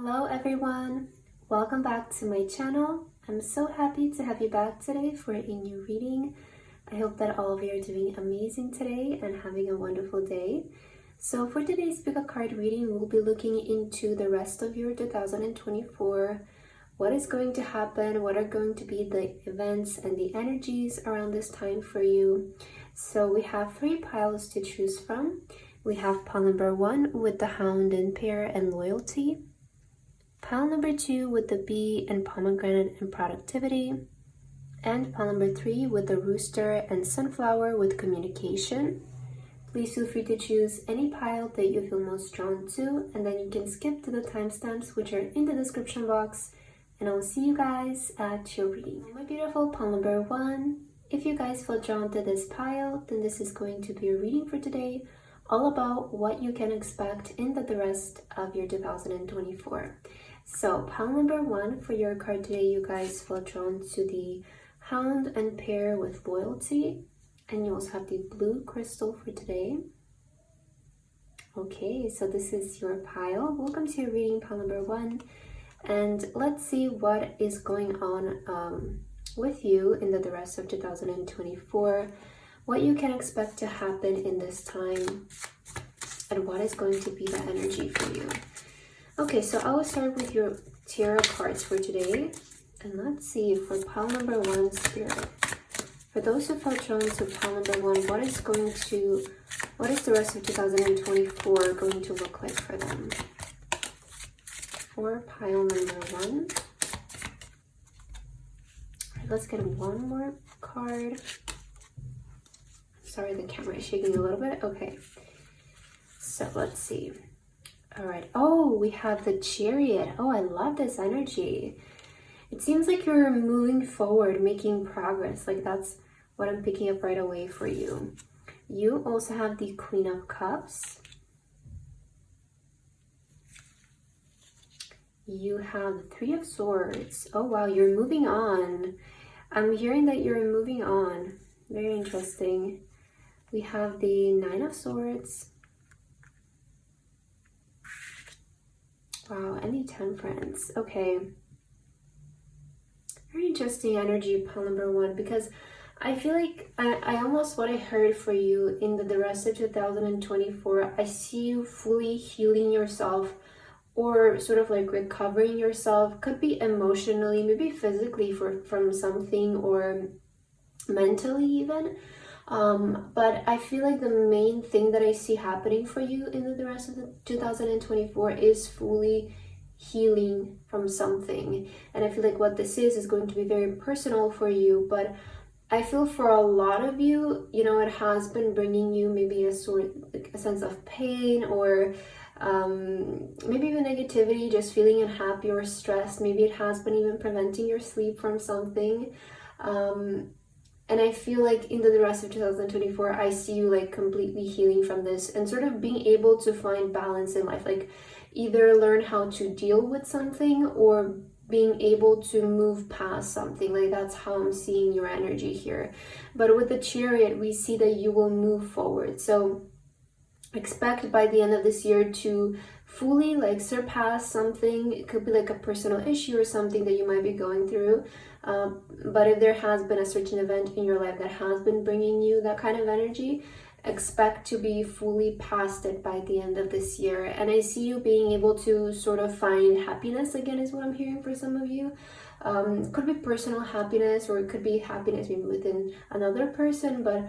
Hello everyone, welcome back to my channel. I'm so happy to have you back today for a new reading. I hope that all of you are doing amazing today and having a wonderful day. So for today's pick a card reading, we'll be looking into the rest of your 2024. What is going to happen, what are going to be the events and the energies around this time for you. So we have 3 piles to choose from. We have pile number 1 with the Hound and Pair and Loyalty. Pile number 2 with the Bee and Pomegranate and Productivity. And pile number 3 with the Rooster and Sunflower with Communication. Please feel free to choose any pile that you feel most drawn to, and then you can skip to the timestamps which are in the description box, and I'll see you guys at your reading. My beautiful pile number 1, if you guys feel drawn to this pile, then this is going to be a reading for today, all about what you can expect in the rest of your 2024. So pile number 1 for your card today, you guys feel drawn to the Hound and Pair with Loyalty, and you also have the blue crystal for today. Okay, so this is your pile. Welcome to your reading, pile number 1, and let's see what is going on with you in the rest of 2024, what you can expect to happen in this time, and what is going to be the energy for you. Okay, so I will start with your tarot cards for today, and let's see for pile number 1, Spirit. For those who felt drawn to pile number 1, what is the rest of 2024 going to look like for them? For pile number 1. Let's get one more card. Sorry, the camera is shaking a little bit. Okay, so let's see. All right. Oh, we have the Chariot. Oh, I love this energy. It seems like you're moving forward, making progress. Like that's what I'm picking up right away for you. You also have the Queen of Cups. You have the 3 of Swords. Oh, wow. You're moving on. I'm hearing that you're moving on. Very interesting. We have the 9 of Swords. Wow, and the Temperance. Okay. Very interesting energy, pile number 1, because I feel like I almost, what I heard for you in the rest of 2024, I see you fully healing yourself or sort of like recovering yourself. Could be emotionally, maybe physically from something, or mentally even. But I feel like the main thing that I see happening for you in the rest of 2024 is fully healing from something. And I feel like what this is going to be very personal for you, but I feel for a lot of you, you know, it has been bringing you maybe a sense of pain, or maybe even negativity, just feeling unhappy or stressed. Maybe it has been even preventing your sleep from something. And I feel like in the rest of 2024, I see you like completely healing from this and sort of being able to find balance in life, like either learn how to deal with something or being able to move past something. Like that's how I'm seeing your energy here. But with the Chariot, we see that you will move forward. So expect by the end of this year to fully like surpass something. It could be like a personal issue or something that you might be going through. But if there has been a certain event in your life that has been bringing you that kind of energy, expect to be fully past it by the end of this year. And I see you being able to sort of find happiness again, is what I'm hearing for some of you. Could be personal happiness, or it could be happiness maybe within another person, but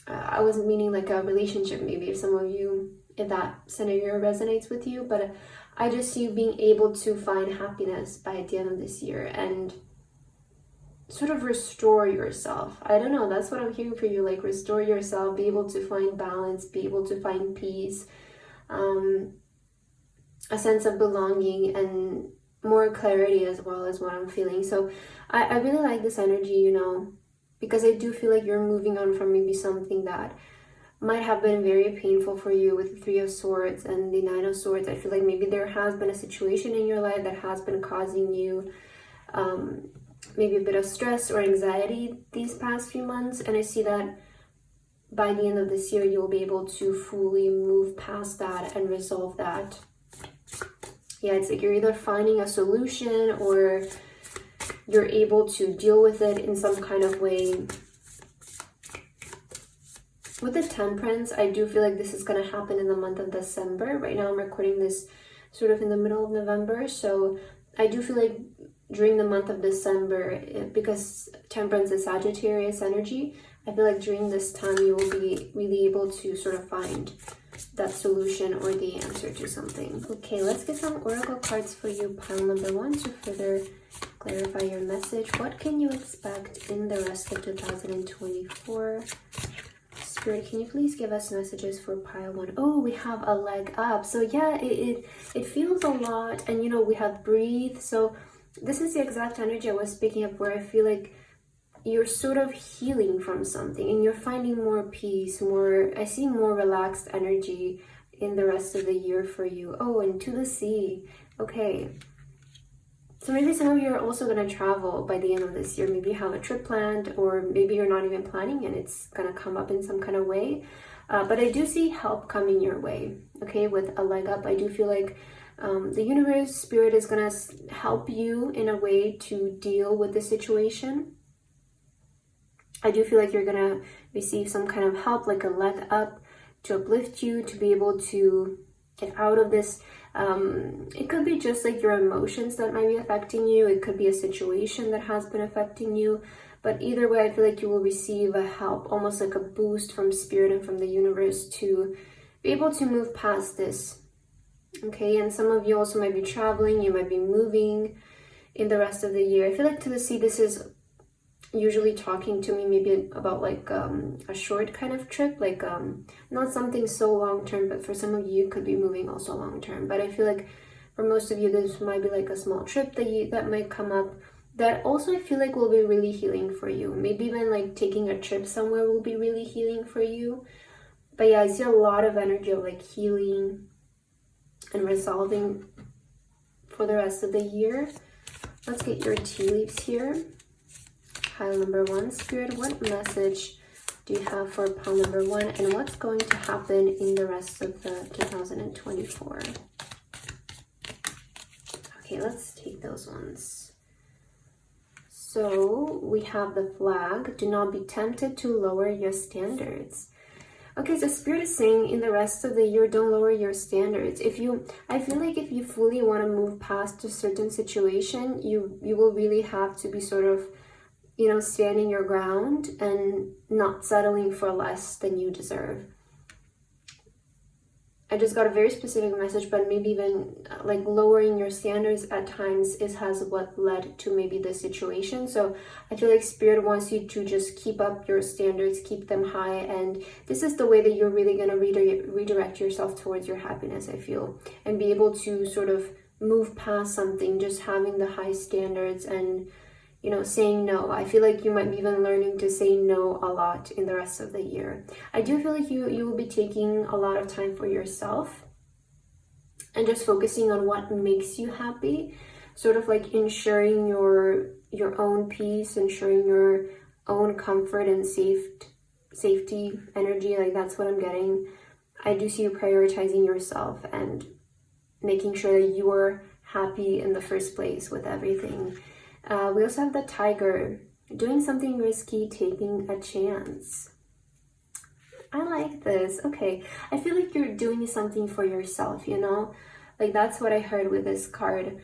I wasn't meaning like a relationship, maybe if some of you, if that scenario resonates with you, but I just see you being able to find happiness by the end of this year and sort of restore yourself. I don't know, that's what I'm hearing for you, like restore yourself, be able to find balance, be able to find peace, a sense of belonging and more clarity as well as what I'm feeling. So I really like this energy, you know, because I do feel like you're moving on from maybe something that might have been very painful for you with the 3 of Swords and the 9 of Swords. I feel like maybe there has been a situation in your life that has been causing you maybe a bit of stress or anxiety these past few months, and I see that by the end of this year, you'll be able to fully move past that and resolve that. Yeah, it's like you're either finding a solution or you're able to deal with it in some kind of way. With the Temperance, I do feel like this is going to happen in the month of December. Right now I'm recording this sort of in the middle of November, so I do feel like during the month of December, because Temperance is Sagittarius energy, I feel like during this time you will be really able to sort of find that solution or the answer to something. Okay, let's get some oracle cards for you, pile number 1, to further clarify your message. What can you expect in the rest of 2024? Spirit, can you please give us messages for pile 1? Oh, we have a leg up. So yeah, it feels a lot. And you know, we have breathe. So this is the exact energy I was speaking of, where I feel like you're sort of healing from something and you're finding more peace, I see more relaxed energy in the rest of the year for you. Oh, and to the sea. Okay. So maybe some of you are also going to travel by the end of this year. Maybe you have a trip planned, or maybe you're not even planning and it's going to come up in some kind of way. But I do see help coming your way. Okay, with a leg up, I do feel like the universe, spirit is going to help you in a way to deal with the situation. I do feel like you're going to receive some kind of help, like a leg up to uplift you, to be able to get out of this. It could be just like your emotions that might be affecting you. It could be a situation that has been affecting you. But either way, I feel like you will receive a help, almost like a boost from spirit and from the universe to be able to move past this. Okay, and some of you also might be traveling. You might be moving in the rest of the year. I feel like to the sea, this is usually talking to me maybe about like a short kind of trip, like not something so long term, but for some of you it could be moving also long term. But I feel like for most of you this might be like a small trip that might come up, that also I feel like will be really healing for you. Maybe even like taking a trip somewhere will be really healing for you. But yeah, I see a lot of energy of like healing and resolving for the rest of the year. Let's get your tea leaves here. Pile number 1, Spirit, what message do you have for pile number 1, and what's going to happen in the rest of the 2024? Okay, let's take those ones. So we have the flag. Do not be tempted to lower your standards. Okay, so Spirit is saying in the rest of the year, don't lower your standards. I feel like if you fully want to move past a certain situation, you will really have to be sort of, you know, standing your ground and not settling for less than you deserve. I just got a very specific message, but maybe even like lowering your standards at times has what led to maybe this situation. So I feel like Spirit wants you to just keep up your standards, keep them high. And this is the way that you're really going to redirect yourself towards your happiness, I feel, and be able to sort of move past something, just having the high standards and, you know, saying no. I feel like you might be even learning to say no a lot in the rest of the year. I do feel like you will be taking a lot of time for yourself and just focusing on what makes you happy, sort of like ensuring your own peace, ensuring your own comfort and safety energy. Like that's what I'm getting. I do see you prioritizing yourself and making sure that you are happy in the first place with everything. We also have the Tiger, doing something risky, taking a chance. I like this. Okay, I feel like you're doing something for yourself, you know? Like that's what I heard with this card.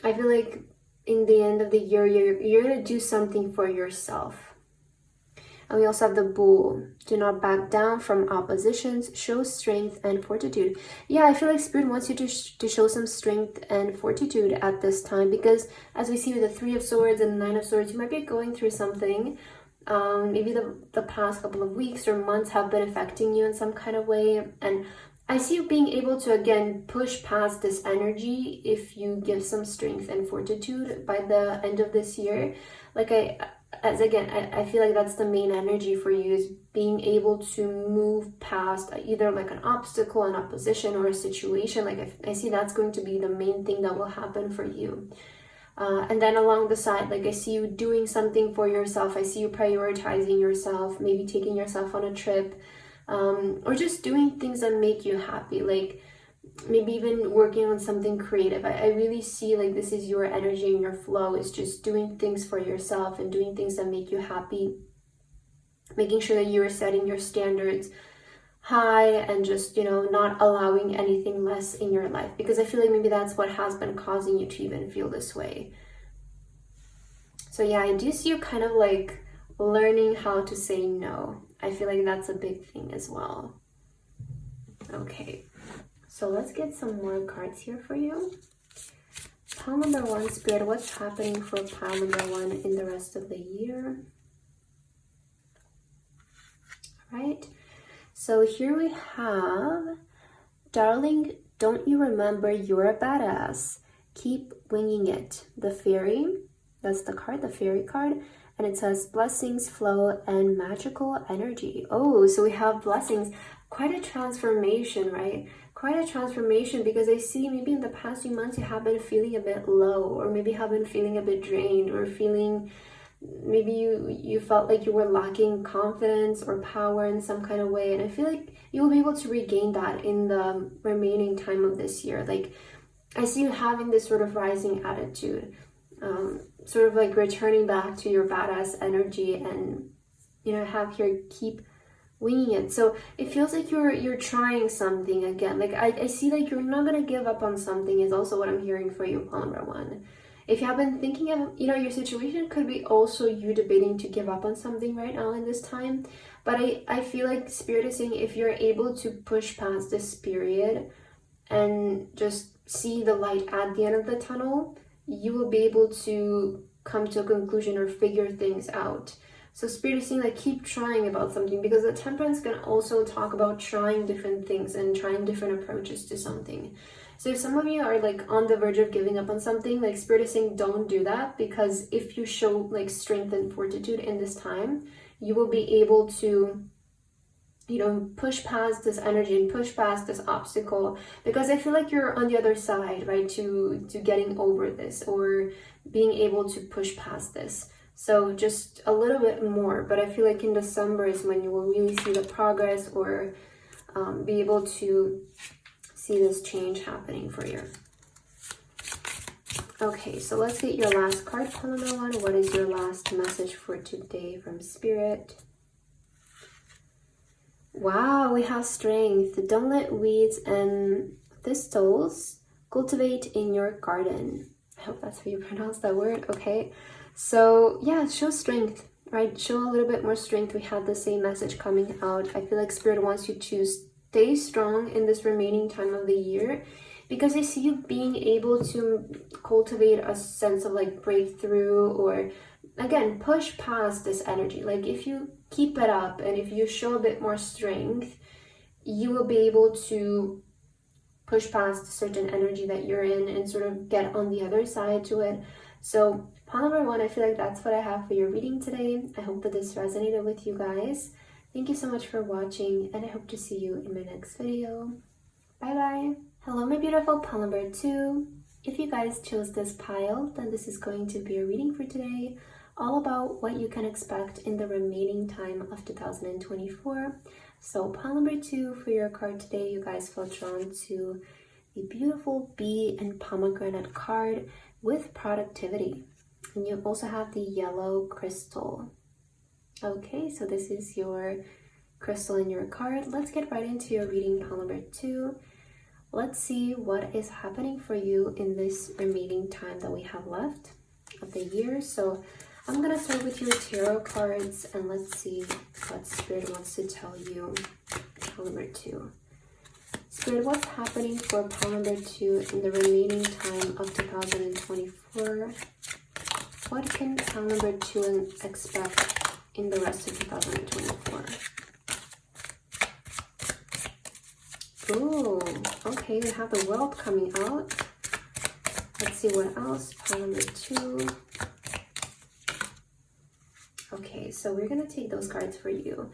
I feel like in the end of the year, you're gonna do something for yourself. And we also have the Bull. Do not back down from oppositions. Show strength and fortitude. Yeah, I feel like Spirit wants you to show some strength and fortitude at this time, because as we see with the 3 of Swords and the 9 of Swords, you might be going through something. Maybe the past couple of weeks or months have been affecting you in some kind of way. And I see you being able to, again, push past this energy if you give some strength and fortitude by the end of this year. Like I feel like that's the main energy for you, is being able to move past either like an obstacle, an opposition, or a situation. Like I see that's going to be the main thing that will happen for you. And then along the side, like I see you doing something for yourself. I see you prioritizing yourself, maybe taking yourself on a trip, or just doing things that make you happy. Like maybe even working on something creative. I really see like this is your energy and your flow is just doing things for yourself and doing things that make you happy. Making sure that you're setting your standards high and just, you know, not allowing anything less in your life, because I feel like maybe that's what has been causing you to even feel this way. So yeah, I do see you kind of like learning how to say no. I feel like that's a big thing as well. Okay, so let's get some more cards here for you. Pile number 1, Spirit, what's happening for pile number 1 in the rest of the year? All right. So here we have, darling, don't you remember you're a badass? Keep winging it. The fairy, that's the card, the fairy card. And it says blessings flow and magical energy. Oh, so we have blessings. Quite a transformation, right? Quite a transformation, because I see maybe in the past few months you have been feeling a bit low, or maybe have been feeling a bit drained, or feeling maybe you felt like you were lacking confidence or power in some kind of way. And I feel like you will be able to regain that in the remaining time of this year. Like I see you having this sort of rising attitude, sort of like returning back to your badass energy, and you know, have here keep winging it. So it feels like you're trying something again. Like I see like you're not gonna give up on something is also what I'm hearing for you, pile number 1. If you have been thinking of, you know, your situation could be also you debating to give up on something right now in this time. But I feel like Spirit is saying if you're able to push past this period and just see the light at the end of the tunnel, you will be able to come to a conclusion or figure things out. So Spirit is saying like keep trying about something, because the Temperance can also talk about trying different things and trying different approaches to something. So if some of you are like on the verge of giving up on something, like Spirit is saying don't do that, because if you show like strength and fortitude in this time, you will be able to, you know, push past this energy and push past this obstacle, because I feel like you're on the other side, right, to getting over this or being able to push past this. So just a little bit more, but I feel like in December is when you will really see the progress, or be able to see this change happening for you. Okay, so let's get your last card, pile number 1. What is your last message for today from Spirit? Wow, we have strength. Don't let weeds and thistles cultivate in your garden. I hope that's how you pronounce that word. Okay, so yeah, show strength, right? Show a little bit more strength. We had the same message coming out. I feel like Spirit wants you to stay strong in this remaining time of the year, because I see you being able to cultivate a sense of like breakthrough, or again, push past this energy. Like if you keep it up and if you show a bit more strength, you will be able to push past a certain energy that you're in and sort of get on the other side to it. So pile number 1, I feel like that's what I have for your reading today. I hope that this resonated with you guys. Thank you so much for watching, and I hope to see you in my next video. Bye bye. Hello my beautiful pile number 2. If you guys chose this pile, then this is going to be a reading for today, all about what you can expect in the remaining time of 2024. So pile number 2 for your card today, you guys felt drawn to the beautiful bee and pomegranate card with productivity. And you also have the yellow crystal. Okay, so this is your crystal in your card. Let's get right into your reading, pile number 2. Let's see what is happening for you in this remaining time that we have left of the year. So I'm going to start with your tarot cards, and let's see what Spirit wants to tell you. Pile number 2. Spirit, what's happening for pile number 2 in the remaining time of 2024? What can pile number 2 expect in the rest of 2024? Ooh, okay, we have the World coming out. Let's see what else. Pile number 2. Okay, so we're gonna take those cards for you.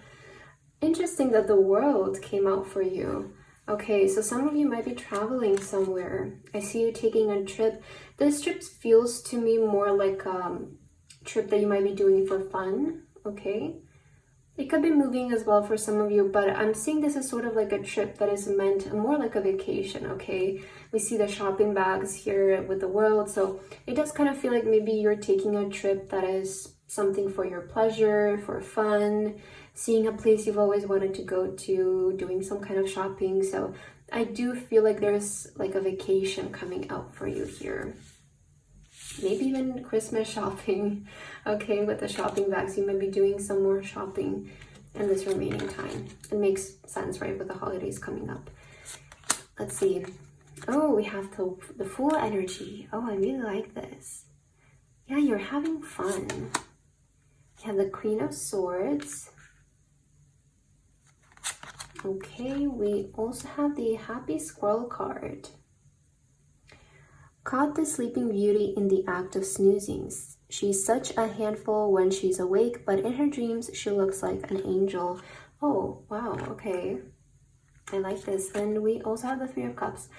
Interesting that the World came out for you. Okay, so some of you might be traveling somewhere. I see you taking a trip. This trip feels to me more like a trip that you might be doing for fun, okay? It could be moving as well for some of you, but I'm seeing this as sort of like a trip that is meant more like a vacation, okay? We see the shopping bags here with the world, so it does kind of feel like maybe you're taking a trip that is something for your pleasure, for fun, seeing a place you've always wanted to go to, doing some kind of shopping. So I do feel like there's like a vacation coming out for you here. Maybe even Christmas shopping. Okay, with the shopping bags, you might be doing some more shopping in this remaining time. It makes sense, right, with the holidays coming up. Let's see. Oh, we have the Fool energy. Oh, I really like this. Yeah, you're having fun. You have the Queen of Swords. Okay, we also have the Happy Squirrel card. Caught the Sleeping Beauty in the act of snoozing. She's such a handful when she's awake, but in her dreams, she looks like an angel. Oh, wow, okay. I like this. And we also have the Three of Cups.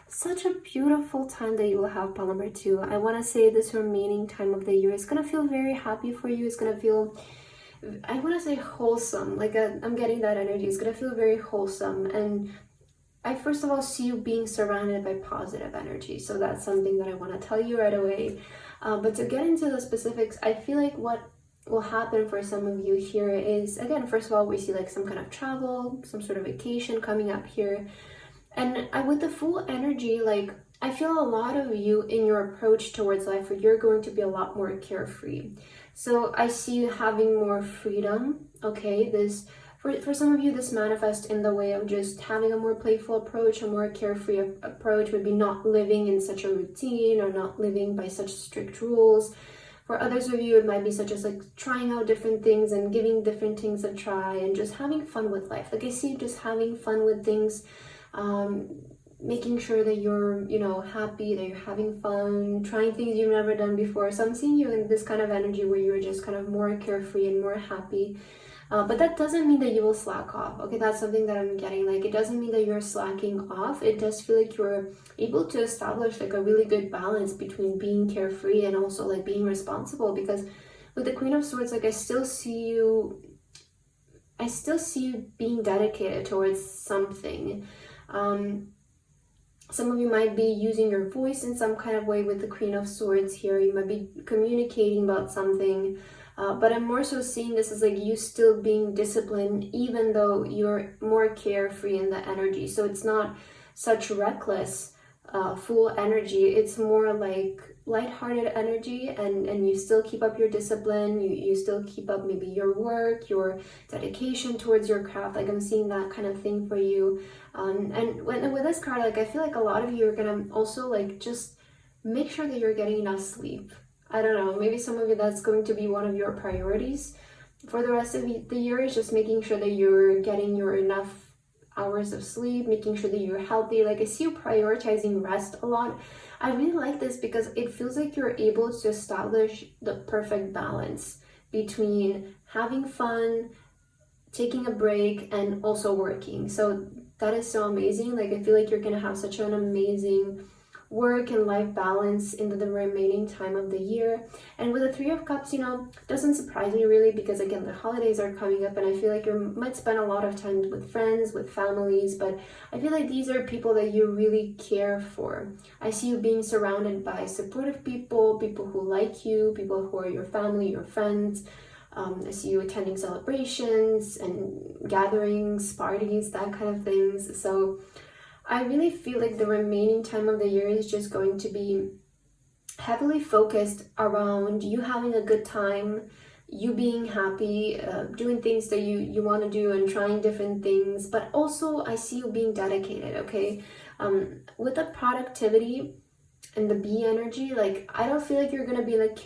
Such a beautiful time that you will have, pile number 2. I want to say this remaining time of the year is going to feel very happy for you. It's going to feel, I want to say wholesome. Like I'm getting that energy. It's going to feel very wholesome. And I first of all see you being surrounded by positive energy. So that's something that I want to tell you right away. But to get into the specifics, I feel like what will happen for some of you here is, again, first of all, we see like some kind of travel, some sort of vacation coming up here. And with the Fool energy, like I feel a lot of you in your approach towards life where you're going to be a lot more carefree. So I see you having more freedom, okay? This for some of you, this manifests in the way of just having a more playful approach, a more carefree approach, maybe not living in such a routine or not living by such strict rules. For others of you, it might be such as like trying out different things and giving different things a try and just having fun with life. Like I see you just having fun with things, making sure that you're, happy, that you're having fun, trying things you've never done before. So I'm seeing you in this kind of energy where you're just kind of more carefree and more happy. But that doesn't mean that you will slack off. Okay, that's something that I'm getting. Like, it doesn't mean that you're slacking off. It does feel like you're able to establish like a really good balance between being carefree and also like being responsible. Because with the Queen of Swords, like I still see you being dedicated towards something. Some of you might be using your voice in some kind of way with the Queen of Swords here. You might be communicating about something. But I'm more so seeing this as like you still being disciplined, even though you're more carefree in the energy. So it's not such reckless, Fool energy. It's more like lighthearted energy, and you still keep up your discipline. You still keep up maybe your work, your dedication towards your craft. Like I'm seeing that kind of thing for you. And with this card, like I feel like a lot of you are gonna also like just make sure that you're getting enough sleep. I don't know, maybe some of you that's going to be one of your priorities for the rest of the year is just making sure that you're getting your enough hours of sleep, making sure that you're healthy. Like I see you prioritizing rest a lot. I really like this because it feels like you're able to establish the perfect balance between having fun, taking a break, and also working. So that is so amazing. Like I feel like you're gonna have such an amazing work and life balance in the remaining time of the year. And with the Three of Cups, doesn't surprise me really, because again, the holidays are coming up and I feel like you might spend a lot of time with friends, with families, but I feel like these are people that you really care for. I see you being surrounded by supportive people, people who like you, people who are your family, your friends. I see you attending celebrations and gatherings, parties, that kind of things. So I really feel like the remaining time of the year is just going to be heavily focused around you having a good time, you being happy, doing things that you want to do and trying different things. But also I see you being dedicated, okay? With the productivity and the bee energy, like I don't feel like you're gonna be like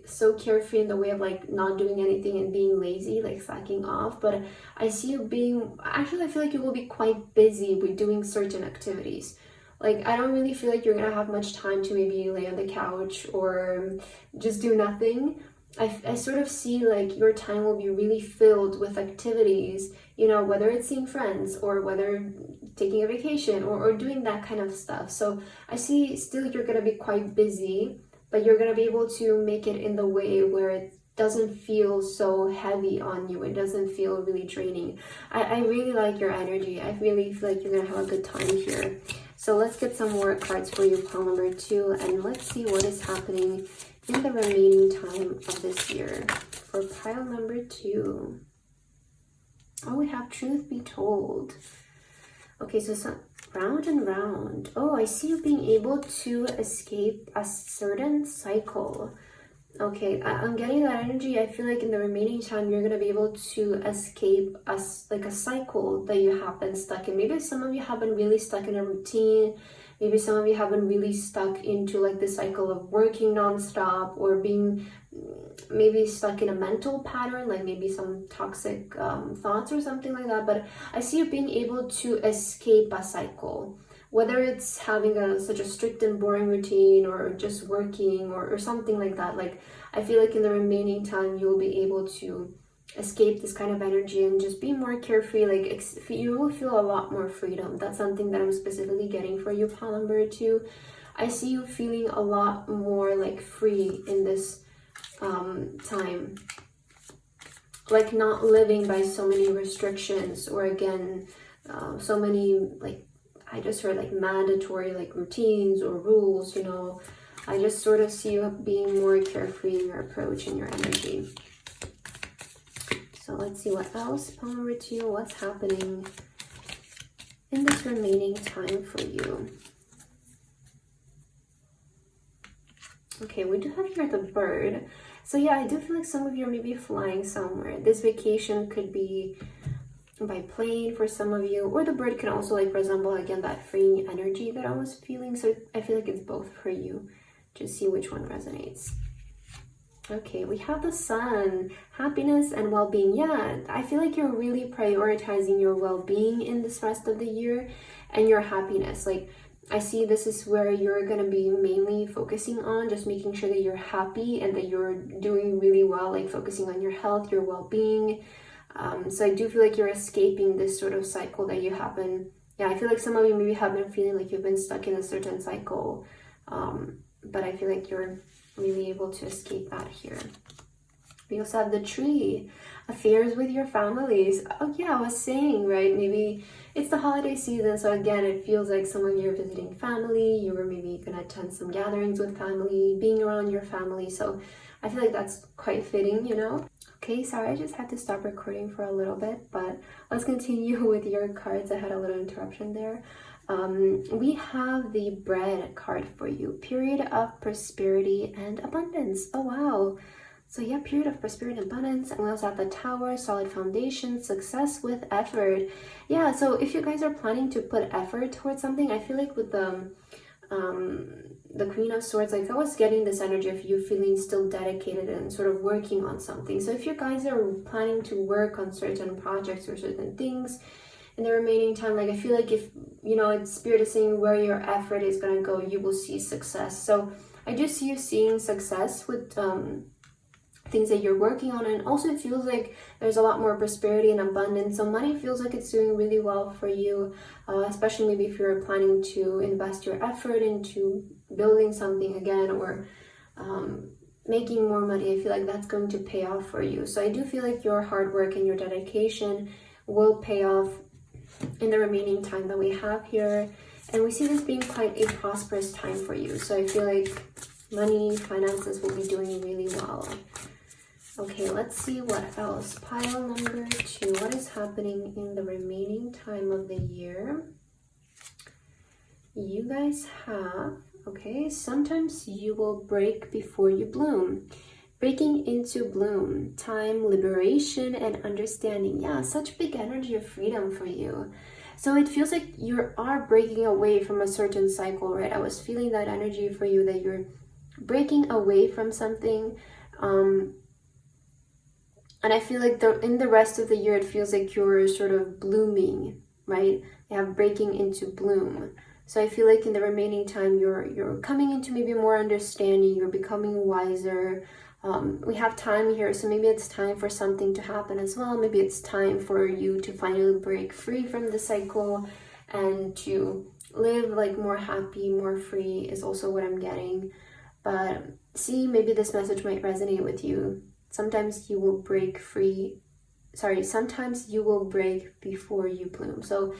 so carefree in the way of like not doing anything and being lazy, like slacking off. But I see you being, actually I feel like you will be quite busy with doing certain activities. Like I don't really feel like you're gonna have much time to maybe lay on the couch or just do nothing. I sort of see like your time will be really filled with activities, you know, whether it's seeing friends or whether taking a vacation or doing that kind of stuff. So I see still you're going to be quite busy, but you're going to be able to make it in the way where it doesn't feel so heavy on you. It doesn't feel really draining. I really like your energy. I really feel like you're going to have a good time here. So let's get some more cards for you, pile number 2, and let's see what is happening in the remaining time of this year for pile number 2. Oh, we have truth be told. Okay, so some round and round. Oh, I see you being able to escape a certain cycle. Okay, I'm getting that energy. I feel like in the remaining time, you're going to be able to escape a cycle that you have been stuck in. Maybe some of you have been really stuck in a routine. Maybe some of you have been really stuck into like the cycle of working nonstop, or being maybe stuck in a mental pattern, like maybe some toxic thoughts or something like that. But I see you being able to escape a cycle, whether it's having such a strict and boring routine or just working or something like that. Like, I feel like in the remaining time, you'll be able to escape this kind of energy and just be more carefree. Like, you will feel a lot more freedom. That's something that I'm specifically getting for you, pile number 2. I see you feeling a lot more like free in this time. Like, not living by so many restrictions, or again, so many, like, I just heard like mandatory like routines or rules, you know. I just sort of see you being more carefree in your approach and your energy. So let's see what else, pile number 2, what's happening in this remaining time for you. Okay, we do have here the bird. So yeah, I do feel like some of you are maybe flying somewhere. This vacation could be by plane for some of you, or the bird can also like resemble again that freeing energy that I was feeling. So I feel like it's both for you. Just see which one resonates. Okay, we have the sun, happiness and well-being. Yeah, I feel like you're really prioritizing your well-being in this rest of the year and your happiness. Like, I see this is where you're going to be mainly focusing on just making sure that you're happy and that you're doing really well, like focusing on your health, your well-being. So I do feel like you're escaping this sort of cycle that you have been. Yeah, I feel like some of you maybe have been feeling like you've been stuck in a certain cycle. But I feel like you're really able to escape that here. We also have the tree, affairs with your families. Oh yeah, I was saying, right? Maybe it's the holiday season. So again, it feels like some of you are visiting family. You were maybe going to attend some gatherings with family, being around your family. So I feel like that's quite fitting, you know? Okay, sorry, I just had to stop recording for a little bit, but let's continue with your cards. I had a little interruption there. We have the bread card for you. Period of prosperity and abundance. Oh, wow. So yeah, period of prosperity and abundance. And we also have the tower, solid foundation, success with effort. Yeah, so if you guys are planning to put effort towards something, I feel like with the Queen of Swords, like I was getting this energy of you feeling still dedicated and sort of working on something. So if you guys are planning to work on certain projects or certain things in the remaining time, like I feel like if, you know, it's Spirit is saying where your effort is going to go, you will see success. So I just see you seeing success with things that you're working on, and also it feels like there's a lot more prosperity and abundance. So money feels like it's doing really well for you, especially maybe if you're planning to invest your effort into building something again, or making more money. I feel like that's going to pay off for you. So I do feel like your hard work and your dedication will pay off in the remaining time that we have here, and we see this being quite a prosperous time for you. So I feel like money, finances will be doing really well. Okay, let's see what else. Pile number 2. What is happening in the remaining time of the year? You guys have, okay, sometimes you will break before you bloom. Breaking into bloom. Time, liberation, and understanding. Yeah, such big energy of freedom for you. So it feels like you are breaking away from a certain cycle, right? I was feeling that energy for you, that you're breaking away from something. And I feel like in the rest of the year, it feels like you're sort of blooming, right? You have breaking into bloom. So I feel like in the remaining time, you're coming into maybe more understanding. You're becoming wiser. we have time here, so maybe it's time for something to happen as well. Maybe it's time for you to finally break free from the cycle and to live like more happy, more free is also what I'm getting. But see, maybe this message might resonate with you. Sometimes you will break free. Sometimes you will break before you bloom. So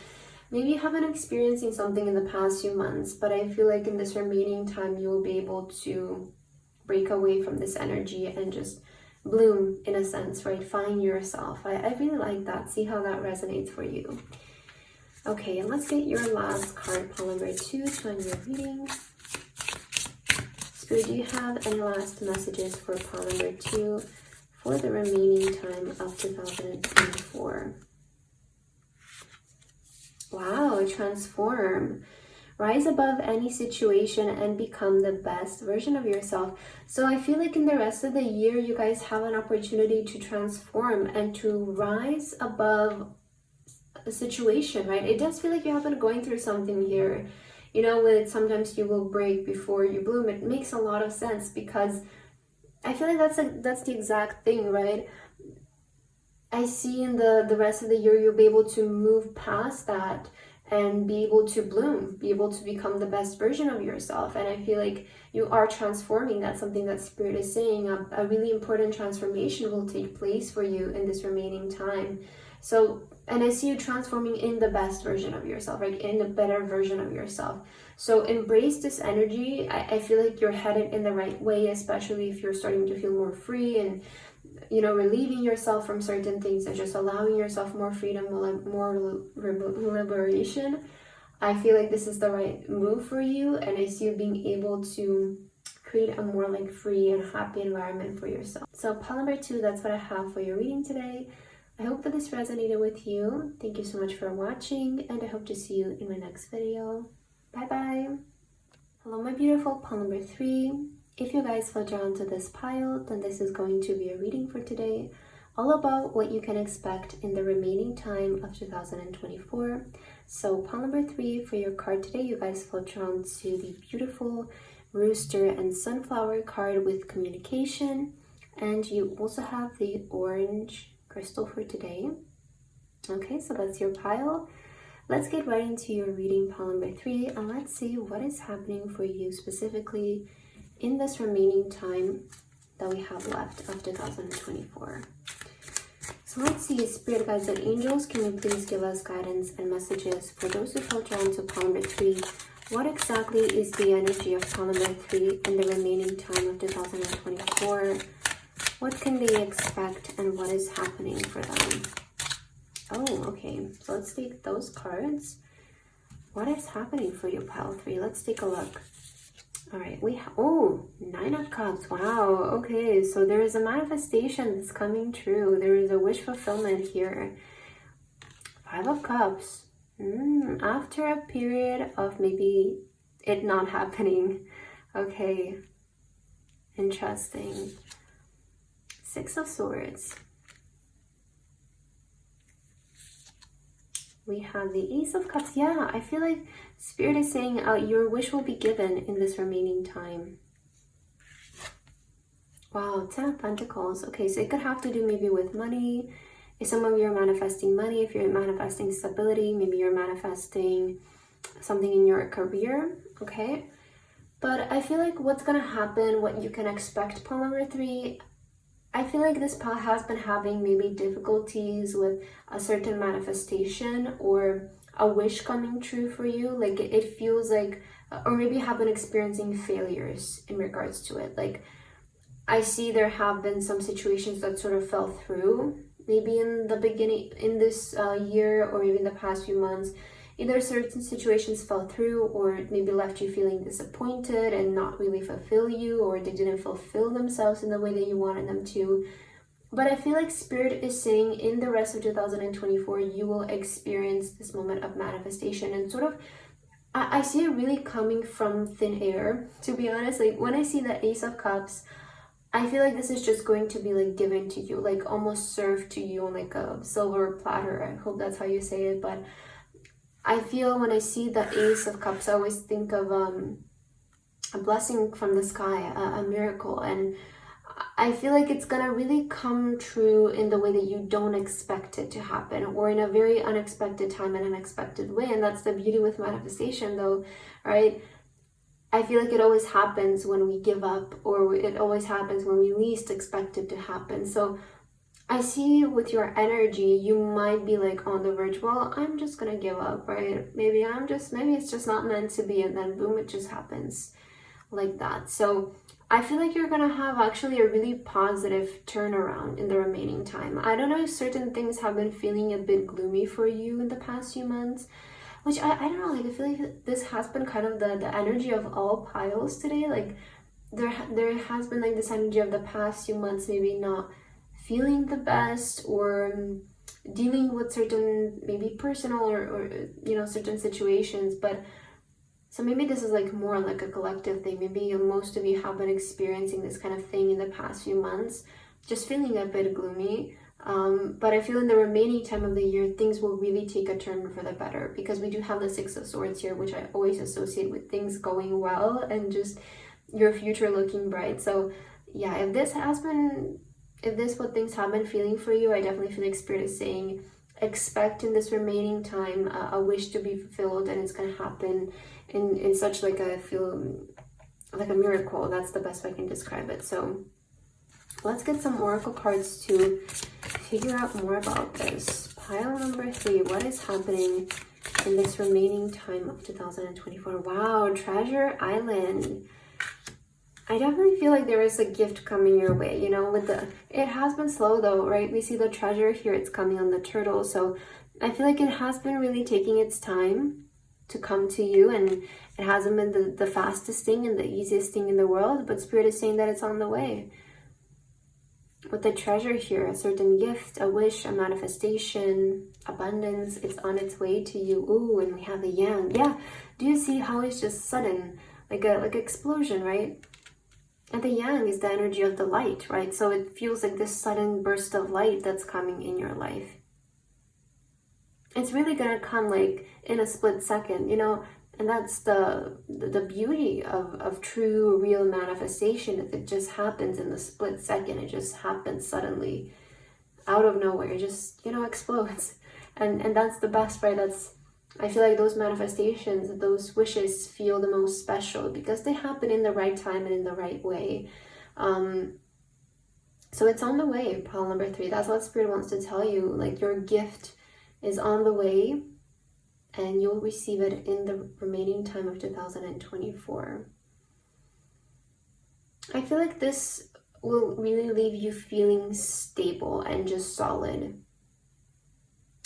maybe you haven't experiencing something in the past few months, but I feel like in this remaining time, you will be able to break away from this energy and just bloom in a sense, right? Find yourself. I really like that. See how that resonates for you. Okay, and let's get your last card, pile number 2, to end your reading. Spirit, do you have any last messages for pile number 2 for the remaining time of 2024? Wow, transform. Rise above any situation and become the best version of yourself. So I feel like in the rest of the year, you guys have an opportunity to transform and to rise above a situation, right? It does feel like you have been going through something here. You know, when sometimes you will break before you bloom. It makes a lot of sense because I feel like that's the exact thing, right? I see in the rest of the year, you'll be able to move past that and be able to bloom, be able to become the best version of yourself. And I feel like you are transforming. That's something that Spirit is saying. A really important transformation will take place for you in this remaining time. So, and I see you transforming in the best version of yourself, right? In the better version of yourself. So embrace this energy. I feel like you're headed in the right way, especially if you're starting to feel more free and, you know, relieving yourself from certain things and just allowing yourself more freedom, more liberation. I feel like this is the right move for you, and I see you being able to create a more like free and happy environment for yourself. So pile number 2, that's what I have for your reading today. I hope that this resonated with you. Thank you so much for watching, and I hope to see you in my next video. Bye bye. Hello my beautiful pile number 3. If you guys feel drawn to this pile, then this is going to be a reading for today, all about what you can expect in the remaining time of 2024. So pile number 3 for your card today, you guys feel drawn to the beautiful rooster and sunflower card with communication, and you also have the orange crystal for today. Okay, so that's your pile. Let's get right into your reading, pile number 3, and let's see what is happening for you specifically in this remaining time that we have left of 2024. So let's see, Spirit Guides and Angels, can you please give us guidance and messages for those who feel drawn to pile number 3? What exactly is the energy of pile number 3 in the remaining time of 2024? What can they expect and what is happening for them? Oh, okay, so let's take those cards. What is happening for you, pile 3? Let's take a look. All right, we have, oh, 9 of Cups. Wow, okay, so there is a manifestation that's coming true. There is a wish fulfillment here. 5 of Cups. After a period of maybe it not happening. Okay, interesting. 6 of Swords. We have the Ace of Cups. Yeah, I feel like Spirit is saying your wish will be given in this remaining time. Wow, 10 of Pentacles. Okay, so it could have to do maybe with money. If some of you are manifesting money, if you're manifesting stability, maybe you're manifesting something in your career, okay? But I feel like what's going to happen, what you can expect, pile number 3, I feel like this pile has been having maybe difficulties with a certain manifestation or a wish coming true for you. Like it feels like, or maybe you have been experiencing failures in regards to it. Like I see there have been some situations that sort of fell through, maybe in the beginning, in this year, or even the past few months. Either certain situations fell through or maybe left you feeling disappointed and not really fulfill you, or they didn't fulfill themselves in the way that you wanted them to. But I feel like Spirit is saying in the rest of 2024, you will experience this moment of manifestation and sort of, I see it really coming from thin air, to be honest. Like when I see the Ace of Cups, I feel like this is just going to be like given to you, like almost served to you on like a silver platter. I hope that's how you say it, but I feel when I see the Ace of Cups, I always think of a blessing from the sky, a miracle. And I feel like it's gonna really come true in the way that you don't expect it to happen, or in a very unexpected time and unexpected way. And that's the beauty with manifestation, though, right? I feel like it always happens when we give up, or it always happens when we least expect it to happen. So I see with your energy, you might be like on the verge, well, I'm just gonna give up, right? Maybe it's just not meant to be, and then boom, it just happens like that. So I feel like you're gonna have actually a really positive turnaround in the remaining time. I don't know if certain things have been feeling a bit gloomy for you in the past few months, which I don't know, like I feel like this has been kind of the energy of all piles today. Like there has been like this energy of the past few months maybe not feeling the best, or dealing with certain maybe personal or you know, certain situations. But so maybe this is like more like a collective thing. Maybe most of you have been experiencing this kind of thing in the past few months, just feeling a bit gloomy. But I feel in the remaining time of the year, things will really take a turn for the better, because we do have the Six of Swords here, which I always associate with things going well and just your future looking bright. So yeah, if this what things have been feeling for you, I definitely feel like Spirit is saying, expect in this remaining time a wish to be fulfilled, and it's going to happen in such like I feel like a miracle. That's the best way I can describe it. So let's get some oracle cards to figure out more about this. Pile number 3, what is happening in this remaining time of 2024? Wow, Treasure Island. I definitely feel like there is a gift coming your way, you know, it has been slow though, right? We see the treasure here, it's coming on the turtle. So I feel like it has been really taking its time to come to you, and it hasn't been the fastest thing and the easiest thing in the world, but Spirit is saying that it's on the way. With the treasure here, a certain gift, a wish, a manifestation, abundance, it's on its way to you. Ooh, and we have the yang. Yeah, do you see how it's just sudden, like an explosion, right? And the yang is the energy of the light, right? So it feels like this sudden burst of light that's coming in your life. It's really gonna come like in a split second, you know, and that's the beauty of true, real manifestation. If it just happens in the split second, it just happens suddenly, out of nowhere, it just, you know, explodes. And that's the best, right? I feel like those manifestations, those wishes feel the most special because they happen in the right time and in the right way. So it's on the way, pile number 3. That's what Spirit wants to tell you. Like, your gift is on the way, and you'll receive it in the remaining time of 2024. I feel like this will really leave you feeling stable and just solid.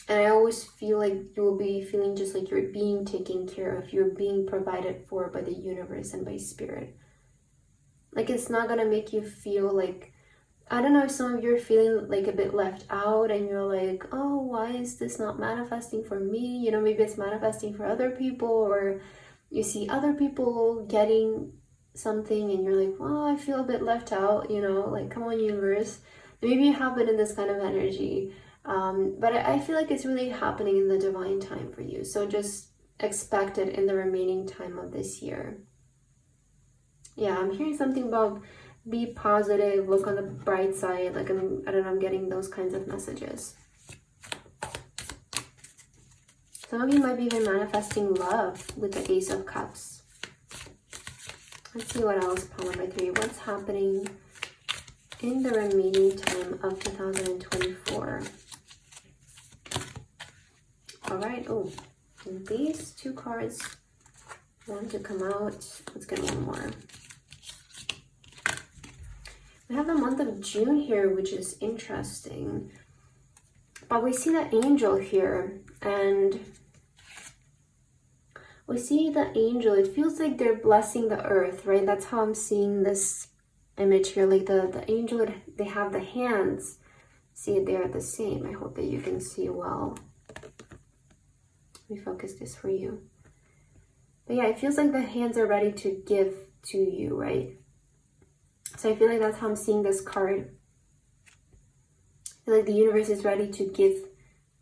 And I always feel like you will be feeling just like you're being taken care of. You're being provided for by the universe and by Spirit. Like, it's not going to make you feel like, I don't know if some of you are feeling like a bit left out and you're like, oh, why is this not manifesting for me? You know, maybe it's manifesting for other people, or you see other people getting something and you're like, well, I feel a bit left out, you know, like, come on, universe. Maybe you have been in this kind of energy. But I feel like it's really happening in the divine time for you. So just expect it in the remaining time of this year. Yeah, I'm hearing something about be positive, look on the bright side. Like, I don't know, I'm getting those kinds of messages. Some of you might be even manifesting love with the Ace of Cups. Let's see what else, pile number 3. What's happening in the remaining time of 2024? All right. Oh, and these 2 cards want to come out. Let's get one more. We have the month of June here, which is interesting. But we see the angel here, and we see the angel. It feels like they're blessing the earth, right? That's how I'm seeing this image here. Like the angel, they have the hands. See, they are the same. I hope that you can see well. Let me focus this for you. But yeah, it feels like the hands are ready to give to you, right? So I feel like that's how I'm seeing this card. I feel like the universe is ready to give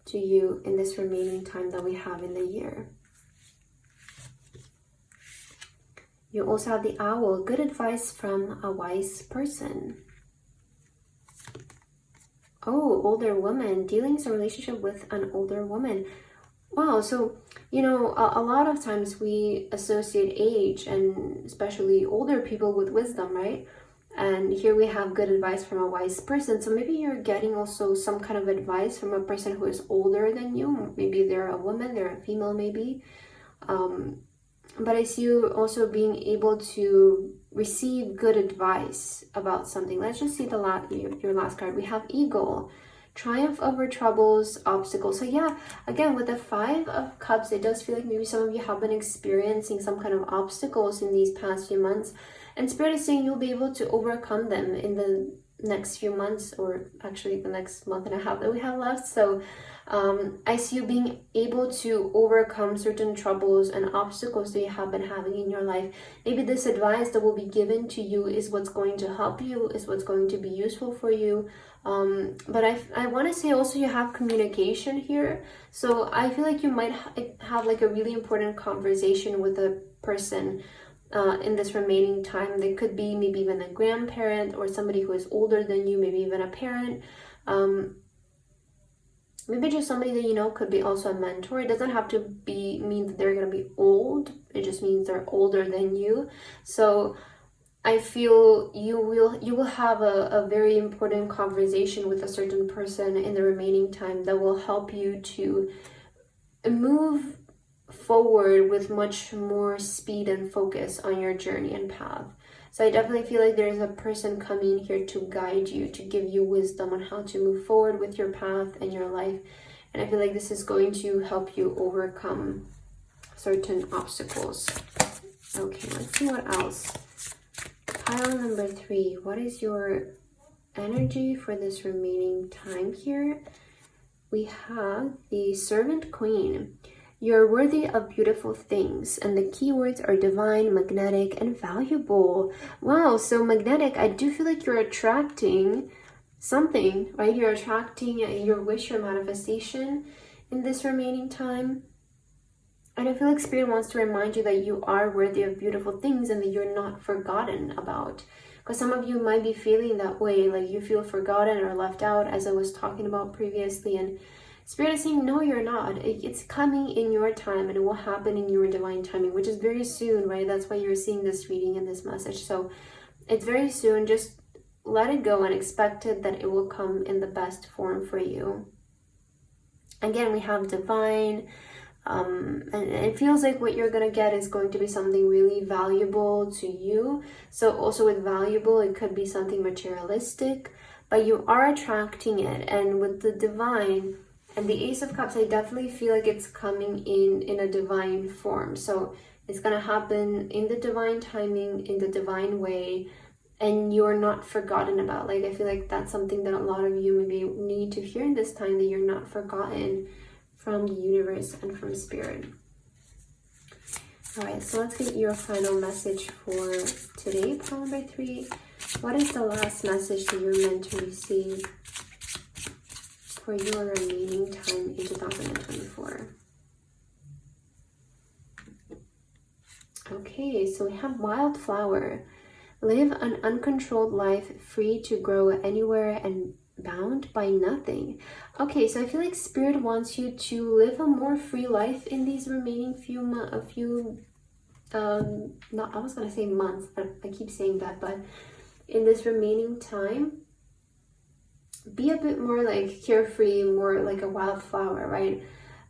to you in this remaining time that we have in the year. You also have the owl. Good advice from a wise person. Oh, older woman, dealings a relationship with an older woman. Wow, so a lot of times we associate age and especially older people with wisdom, right? And here we have good advice from a wise person. So maybe you're getting also some kind of advice from a person who is older than you. Maybe they're a woman, they're a female, maybe. But I see you also being able to receive good advice about something. Let's just see your last card. We have Eagle. Triumph over troubles, obstacles. So yeah, again, with the Five of Cups, it does feel like maybe some of you have been experiencing some kind of obstacles in these past few months. And Spirit is saying you'll be able to overcome them in the next few months, or actually the next month and a half that we have left. So I see you being able to overcome certain troubles and obstacles that you have been having in your life. Maybe this advice that will be given to you is what's going to help you, is what's going to be useful for you. But I want to say also you have communication here. So I feel like you might have like a really important conversation with a person in this remaining time. They could be maybe even a grandparent or somebody who is older than you, maybe even a parent. Maybe just somebody that could be also a mentor. It doesn't have to mean that they're going to be old. It just means they're older than you. So I feel you will have a very important conversation with a certain person in the remaining time that will help you to move forward with much more speed and focus on your journey and path. So I definitely feel like there's a person coming here to guide you, to give you wisdom on how to move forward with your path and your life. And I feel like this is going to help you overcome certain obstacles. Okay, let's see what else. Pile number 3, what is your energy for this remaining time here? We have the Servant Queen. You're worthy of beautiful things, and the keywords are divine, magnetic, and valuable. Wow, so magnetic, I do feel like you're attracting something, right? You're attracting your wish, your manifestation in this remaining time. And I feel like Spirit wants to remind you that you are worthy of beautiful things and that you're not forgotten about. Because some of you might be feeling that way, like you feel forgotten or left out, as I was talking about previously. And Spirit is saying, no, you're not. It's coming in your time, and it will happen in your divine timing, which is very soon, right? That's why you're seeing this reading and this message. So it's very soon. Just let it go and expect it that it will come in the best form for you. Again, we have divine. And it feels like what you're going to get is going to be something really valuable to you. So also with valuable, it could be something materialistic, but you are attracting it. And with the divine and the Ace of Cups, I definitely feel like it's coming in a divine form. So it's going to happen in the divine timing, in the divine way, and you're not forgotten about. Like, I feel like that's something that a lot of you maybe need to hear in this time, that you're not forgotten from the universe and from Spirit. All right, so let's get your final message for today, pile number 3. What is the last message that you're meant to receive for your remaining time in 2024? Okay, so we have Wildflower. Live an uncontrolled life, free to grow anywhere and bound by nothing. Okay, so I feel like Spirit wants you to live a more free life in these remaining I was gonna say months, but I keep saying that, but in this remaining time, be a bit more like carefree, more like a wildflower, right?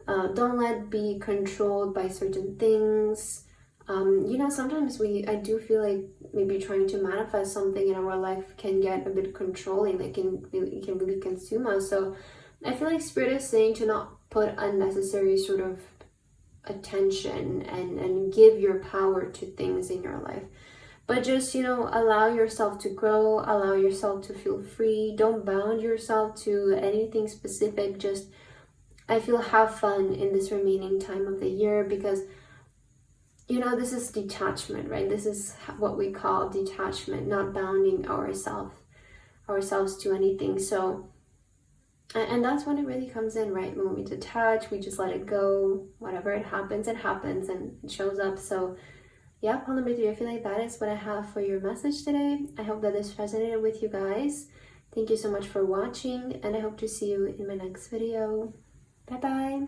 Don't let be controlled by certain things. Sometimes I do feel like maybe trying to manifest something in our life can get a bit controlling. It can really consume us. So I feel like Spirit is saying to not put unnecessary sort of attention and give your power to things in your life. But just, allow yourself to grow, allow yourself to feel free. Don't bound yourself to anything specific. Just, I feel, have fun in this remaining time of the year, because this is detachment, right? This is what we call detachment, not bounding ourselves to anything. So, and that's when it really comes in, right? When we detach, we just let it go. Whatever it happens and it shows up. So yeah, pile number 3, I feel like that is what I have for your message today. I hope that this resonated with you guys. Thank you so much for watching, and I hope to see you in my next video. Bye bye!